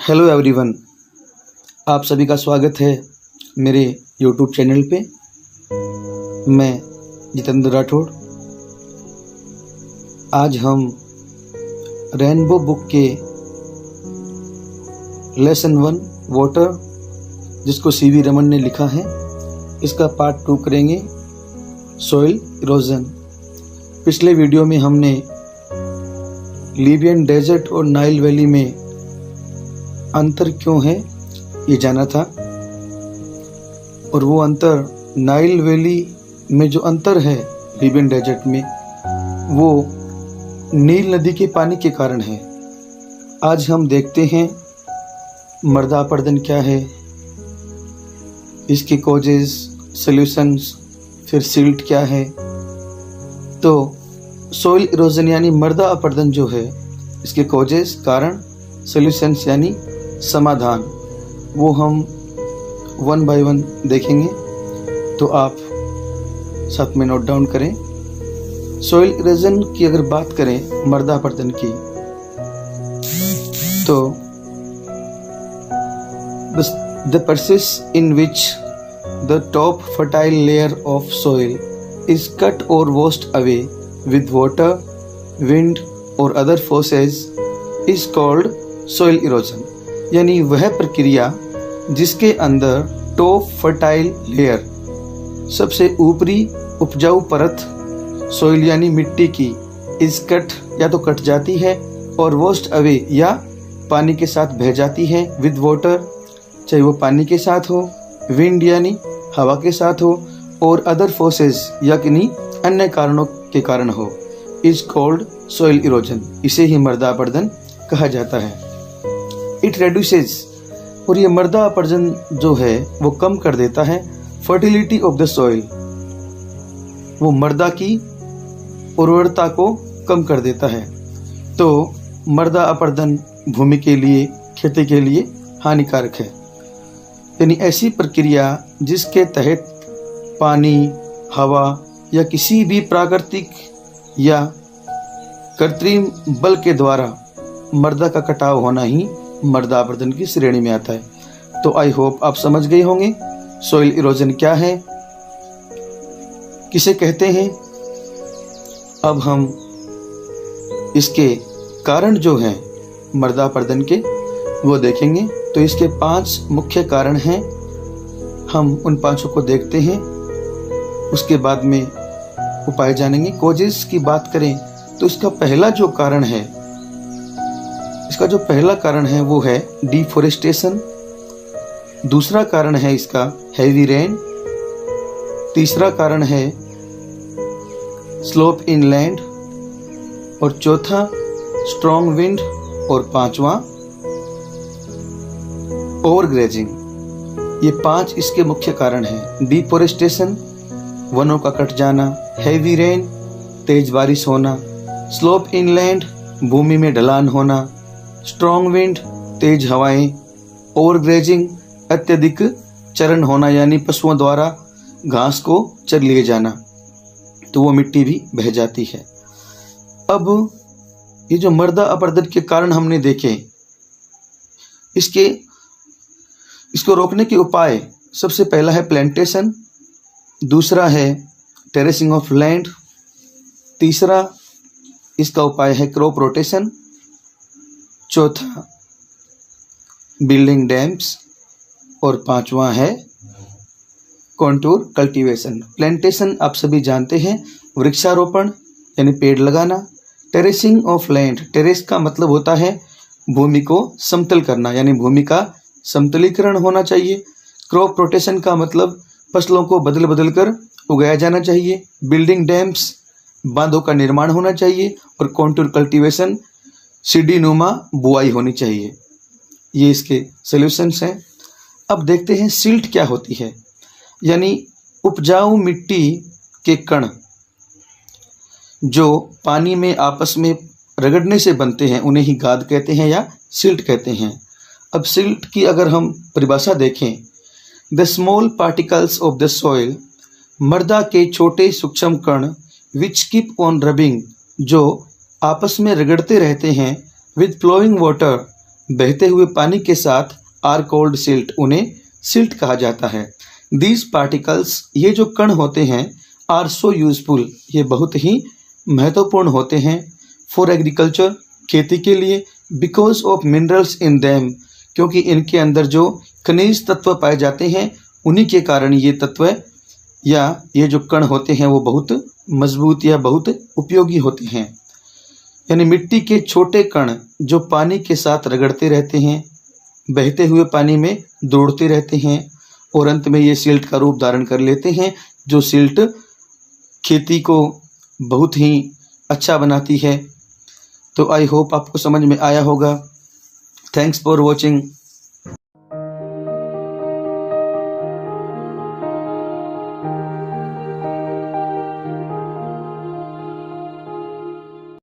Hello everyone, आप सभी का स्वागत है मेरे यूट्यूब चैनल पे। मैं जितेंद्र राठौड़। आज हम रेनबो बुक के लेसन 1 वाटर, जिसको सीवी रमन ने लिखा है, इसका पार्ट 2 करेंगे, सॉइल इरोजन। पिछले वीडियो में हमने लीबियन डेजर्ट और नाइल वैली में अंतर क्यों है ये जाना था, और वो अंतर नाइल वैली में जो अंतर है लीबियन डेजर्ट में, वो नील नदी के पानी के कारण है। आज हम देखते हैं मृदा अपरदन क्या है, इसके कॉजेज, सॉल्यूशंस, फिर सिल्ट क्या है। तो सॉइल इरोजन यानी मृदा अपरदन जो है, इसके कॉजेज, कारण, सॉल्यूशंस यानी समाधान, वो हम 1 बाय 1 देखेंगे। तो आप साथ में नोट डाउन करें। सॉइल इरोजन की अगर बात करें, मृदा अपरदन की, तो the process in which the top fertile layer of soil is cut or washed away with water, wind or other forces is called soil erosion। यानी वह प्रक्रिया जिसके अंदर टॉप फर्टाइल लेयर, सबसे ऊपरी उपजाऊ परत, सोइल यानी मिट्टी की, इज कट या तो कट जाती है, और वॉश्ड अवे या पानी के साथ बह जाती है, विद वाटर, चाहे वो पानी के साथ हो, विंड यानी हवा के साथ हो, और अदर फोर्सेस या किन्हीं अन्य कारणों के कारण हो, इज कॉल्ड सोइल इरोजन। इसे ही मृदा अपरदन कहा जाता है। इट रेड्यूसेस, और ये मृदा अपरदन जो है वो कम कर देता है फर्टिलिटी ऑफ द सॉइल, वो मृदा की उर्वरता को कम कर देता है। तो मृदा अपरदन भूमि के लिए, खेती के लिए हानिकारक है। यानी ऐसी प्रक्रिया जिसके तहत पानी, हवा या किसी भी प्राकृतिक या कृत्रिम बल के द्वारा मृदा का कटाव होना ही मृदा अपरदन की श्रेणी में आता है। तो आई होप आप समझ गए होंगे सॉइल इरोजन क्या है, किसे कहते हैं। अब हम इसके कारण जो हैं मृदा अपरदन के, वो देखेंगे। तो इसके 5 मुख्य कारण हैं, हम उन 5 को देखते हैं, उसके बाद में उपाय जानेंगे। कॉजेस की बात करें तो इसका पहला जो कारण है, वो है डिफोरेस्टेशन। दूसरा कारण है इसका हैवी रेन। तीसरा कारण है स्लोप इनलैंड, और चौथा स्ट्रॉन्ग विंड, और 5वां ओवरग्रेजिंग। ये 5 इसके मुख्य कारण हैं। डिफोरेस्टेशन, वनों का कट जाना, हैवी रेन, तेज बारिश होना, स्लोप इनलैंड, भूमि में ढलान होना, स्ट्रॉन्ग विंड, तेज हवाएं, ओवरग्रेजिंग, अत्यधिक चरण होना, यानी पशुओं द्वारा घास को चर लिए जाना, तो वो मिट्टी भी बह जाती है। अब ये जो मृदा अपरदन के कारण हमने देखे, इसको रोकने के उपाय, सबसे पहला है प्लांटेशन, दूसरा है टेरेसिंग ऑफ लैंड, तीसरा इसका उपाय है क्रॉप रोटेशन, चौथा बिल्डिंग डैम्स, और 5वां है कॉन्टूर कल्टीवेशन। प्लांटेशन आप सभी जानते हैं, वृक्षारोपण यानी पेड़ लगाना। टेरेसिंग ऑफ लैंड, टेरेस का मतलब होता है भूमि को समतल करना, यानी भूमि का समतलीकरण होना चाहिए। क्रॉप रोटेशन का मतलब फसलों को बदल बदल कर उगाया जाना चाहिए। बिल्डिंग डैम्स, बांधों का निर्माण होना चाहिए। और कॉन्टूर कल्टीवेशन, सीढ़ी नुमा बुआई होनी चाहिए। ये इसके सॉल्यूशंस हैं। अब देखते हैं सिल्ट क्या होती है। यानी उपजाऊ मिट्टी के कण जो पानी में आपस में रगड़ने से बनते हैं, उन्हें ही गाद कहते हैं या सिल्ट कहते हैं। अब सिल्ट की अगर हम परिभाषा देखें, the small particles of the soil, मृदा के छोटे सूक्ष्म कण, विच कीप ऑन रबिंग, जो आपस में रगड़ते रहते हैं, विद फ्लोइंग वाटर, बहते हुए पानी के साथ आर कॉल्ड सिल्ट, उन्हें सिल्ट कहा जाता है। दीज पार्टिकल्स, ये जो कण होते हैं, आर सो यूजफुल, ये बहुत ही महत्वपूर्ण होते हैं। फॉर एग्रीकल्चर, खेती के लिए। Because of minerals in them, क्योंकि इनके अंदर जो खनिज तत्व पाए जाते हैं उन्हीं के कारण ये तत्व या ये जो कण होते हैं वो बहुत मजबूत या बहुत उपयोगी होते हैं। यानी मिट्टी के छोटे कण जो पानी के साथ रगड़ते रहते हैं, बहते हुए पानी में दौड़ते रहते हैं और अंत में ये सिल्ट का रूप धारण कर लेते हैं, जो सिल्ट खेती को बहुत ही अच्छा बनाती है। तो आई होप आपको समझ में आया होगा। Thanks for watching.